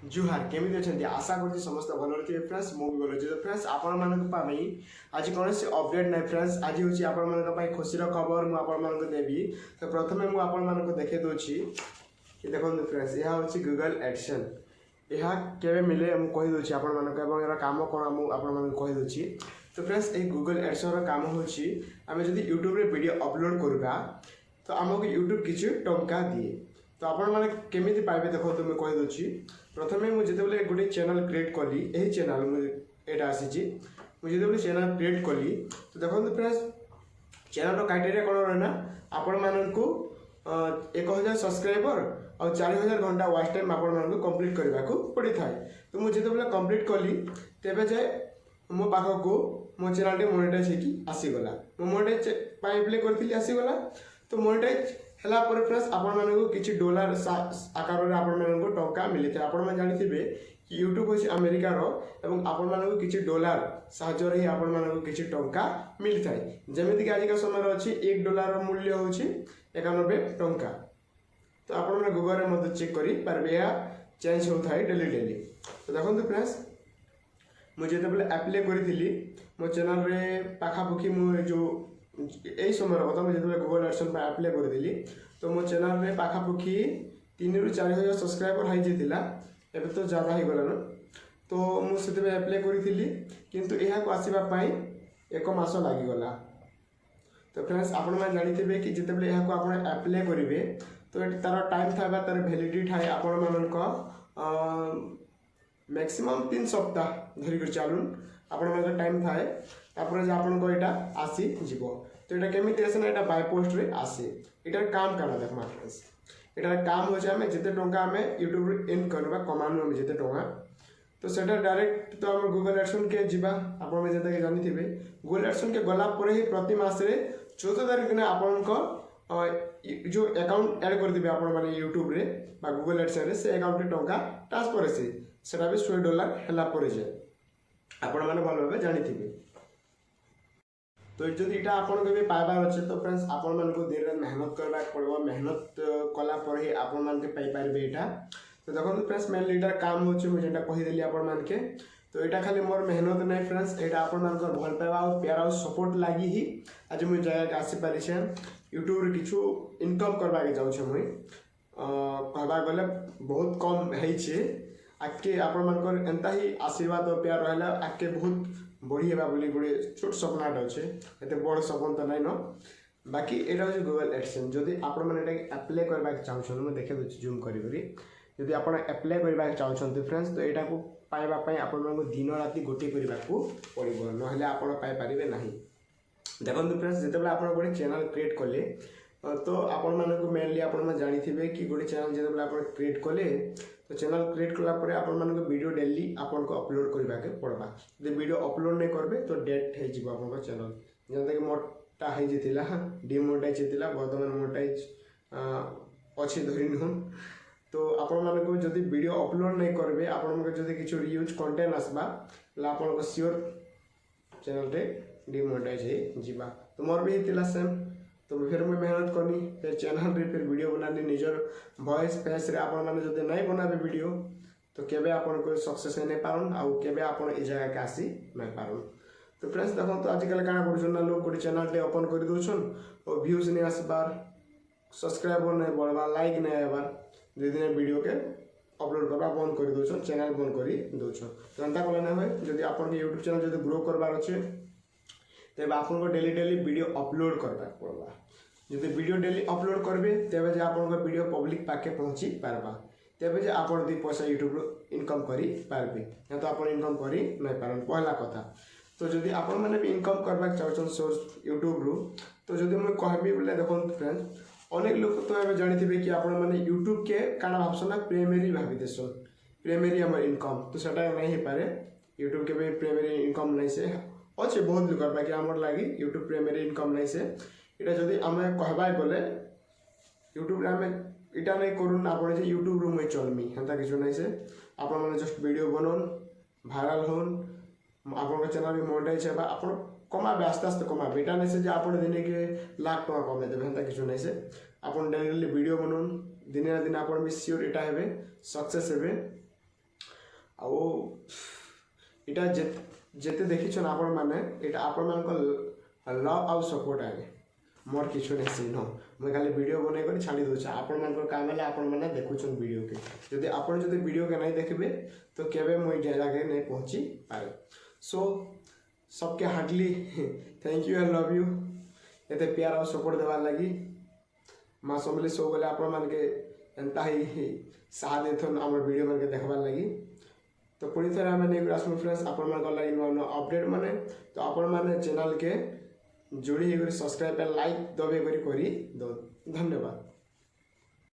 जुहार केमी अच्छा आशा कर समस्त भल थे फ्रेंड्स मुझे भल अच्छे। तो फ्रेंड्स आपण मानी आज कौन से अपडेट ना फ्रेंड्स आज हूँ आपण खुशीर खबर मुझे देवी। तो प्रथम मुझे आपण देखे दूसरी कि देखो फ्रेंड्स यह हूँ गूगल एडसन यह केवे मिले मुझे कहीदे आपण यार कम कौन मुझे कहीदे। तो फ्रेंड्स ये गूगल एडसन काम हूँ आम जब यूट्यूब रे वीडियो अपलोड करवा तो आमको यूट्यूब किसी टंका दिए। तो आपण मैंने केमी पाइबे देखो तो मुझे कहीदे। प्रथम मुझे जिते गोटे चैनल क्रिएट कली यही चैनल मुझे आसी मुझे जो चैनल क्रिएट कली तो देखो फ्रेंड्स चैनल क्राइटेरिया कौन रहा आपण मानू 1000 सब्सक्राइबर और 4000 घंटा वाच टाइम आपण कंप्लीट करने को पड़ी था। तो मुझे जो कंप्लीट कली तेरे जाए मो पाखक मो चैनल मोनेटाइज होगी आसीगला मो मोनेटाइज अप्लाई करी आसीगला। तो मोनेटाइज है फ्रेंड्स आपण किसी डॉलर आकार में आपण टंका मिली था। आपण जानी कि यूट्यूब हूँ अमेरिकार और आपण किसी डॉलर साहय ही आपण किसी टंका मिली थाए। जमीक आजिका समय अच्छी $1 मूल्य हूँ 91 टंका। तो आपण गूगल में चेक करेंगे चेंज होता है डेली डेली। तो देखो फ्रेंड्स मुझे जो अप्लाई करी मो चैनल रे पाखापाखि मुझे जो यही समय कथा मुझे जो गूगल एडसन अप्लाई करी तो मो चैनल रे पाखापाखि 3 ରୁ 4 हज़ार सब्सक्राइबर हाई जाता एवं तो ज़्यादा हो गलान। तो मुझे अप्लाई करी किंतु यह आसवाई 1 मास लगिगला। तो फ्रेंड्स आपण मैंने जानी कि जिते यह अप्लाई करेंगे तो तार टाइम था तार भैलिडिटी थाए आपण मैक्सिमम 3 सप्ताह धरिक चलून आपण टाइम थाए तापर आपको यहाँ आसी जीव। तो यहाँ केमी आसे ना यहाँ बाय पोस्ट रे आसे यार काम करना देखा फ्रेंड्स यार काम हो जिते टंका आम यूट्यूब इन करवा कमानु आम जिते टंका तो सेटा डायरेक्ट तो आम गूगल एडसन के जीवा आप जानी थे गूगल एडसन के गलापर ही प्रति मासरे 14 तारीख दिन आपण जो अकाउंट ऐड कर देबे आपण माने यूट्यूब रे बा गूगल एडसन रे से अकाउंट टंका ट्रांसफर सेटा भी $100 हला पर जाए आपण माने भल भाबे जानी थे। तो जो यहाँ आपको भी पाइबार अच्छे तो फ्रेंड्स आपण मानक धीरे मेहनत करवा पड़ो मेहनत कलापर ही आपण मानके पाइपर यहाँ। तो देखो फ्रेंड्स मेनली यहाँ काम हो मुझे कहीदेली आपण मानके। तो यहाँ खाली मोर मेहनत नहीं फ्रेंड्स यहाँ आपण मान भल पाइबा और प्यार और सपोर्ट लगी ही आज मुझे जगह आसीपारी यूट्यूब किछु इनकम करवा के जाऊँ मुई कहवा गले बहुत कम है आगे आपण मान एंता ही आशीर्वाद और प्यार रहा आगे बहुत बढ़िया बोली गोटे छोट सपनाटे अच्छे ये बड़ सपन तो नहीं न बाकी यहाँ हूँ गूगल एडसन जदि आपण मैंने अप्लाई करवा चाहूँ मुझे देखे दूसरी जूम करी आप अप्लाई करवा चाहते फ्रेंड्स तो यहाँ को पाइबापी आपण दिन राति गोटे करने को पड़ो ना आपरे ना। देखो फ्रेंड्स जिते आप गोटे चैनल क्रिएट कले तो आपण मानक मेनली आप जानी थे कि गोटे चैनल जो आप क्रिएट कले तो चैनल क्रिएट कलापर आपण मानक वीडियो डेली आपन को अपलोड करवा के पड़वा। जब वीडियो अपलोड नहीं करबे तो डेट हो आपन चैनल जैसे कि मोटा हो जाता डिमोनेटाइज होता बर्तमान मोनेटाइज अच्छे धरी नुन। तो आपण मानक जब वीडियो अपलोड नहीं करेंगे आपण जब किसी यूज कंटेंट आसवा आपन सियोर चैनल रे डिमोनेटाइज हो जावा। तो मोर भी होता सेम तो फिर मुझे मेहनत करनी फिर चैनल रे फिर वीडियो बनानी निजर वॉइस फेस रे आपण माने जदि नहीं बनाबे वीडियो तो केबे आपण को सक्सेस नहीं पारन आउ केबे आपण ए जगह के आसी नहीं पारन। तो फ्रेंड्स देखो तो आजकल काना करछन ना लोग गोटे चैनल टे ओपन कर दोछन और व्यूज नहीं आसबार सब्सक्राइबर नहीं बढ़वा लाइक नहीं आबार दे दिन वीडियो के अपलोड करवा बंद कर दोछन चैनल बंद करी दोछन। तो एंता कले ना होय जदि आपण के यूट्यूब चैनल जदि ग्रो करबार अछि तेज आपको डेली डेली वीडियो अपलोड करवा पड़वा। जब वीडियो डेली अपलोड करेंगे तेज आपको वीडियो पब्लिक पाके पहुँची पार्बा तेज आप 2 पैसा यूट्यूब इनकम करें या तो आप इनकम कर नहीं पार पहला कथा। तो जदि आपण मैंने भी इनकम करवा चाहते सोर्स यूट्यूब रू तो जब मुझे कहबी बोले देखो फ्रेंड्स अनेक लोग तो ये जानी थे कि आपण मैंने यूट्यूब के काना भावसना प्राइमरी भावी देसन प्राइमरी आम इनकम तो सेटा नहीं हो पारे यूट्यूब के भी प्राइमरी इनकम नहीं से अच्छे बहुत लोग बाकी आमर लगी यूट्यूब प्राइमरी इनकम नहीं से यहाँ जदि आम कहबा गले यूट्यूब आम इटा नहीं करूँ आप यूट्यूब मुझे चलमी हेन्ता किसी नहीं से आप जस्ट वीडियो बनन भाइराल होन आप चैनल भी मोनेटाइज है आप कमाबे आस्ते आस्ते कमाबे इटा नहीं से आप दिन के लाख टका कमे देवे हेन्ता किसी नहीं से आप डेली वीडियो बनन दिने ना दिन आप भी सियोर इटा हे सक्सेस हे ଆଉ ଏଇଟା ଯେତେ ଦେଖିଛନ୍ ଆପଣମାନେ ଏଇଟା ଆପଣମାନଙ୍କ ଲଭ୍ ଆଉ ସପୋର୍ଟ ଆଗେ ମୋର କିଛି ନାହିଁ ସିନ୍ ମୁଇଁ ଖାଲି ଭିଡ଼ିଓ ବନେଇ କରି ଛାଡ଼ି ଦେଉଛି ଆପଣମାନଙ୍କର କାମ ହେଲେ ଆପଣମାନେ ଦେଖୁଛନ୍ ଭିଡ଼ିଓକେ ଯଦି ଆପଣ ଯଦି ଭିଡ଼ିଓକେ ନାଇଁ ଦେଖିବେ ତ କେବେ ମୁଇଁ ଜାଗାକେ ନାଇଁ ପହଞ୍ଚି ପାରେ ସୋ सबके hardly thank you and love you एते प्यार और सपोर्ट देवार लगी माँ समली सब बेले आपण मान के एंता ही साथ देथन हमर वीडियो मान के देखबार लगी तो पुणी थे आम नहीं आसमु फ्रेंड्स आपण मान लगी नुआ नुआ अपडेट माने तो आपण माने चैनल के जोड़ी सब्सक्राइब लाइक दबे करी दो धन्यवाद।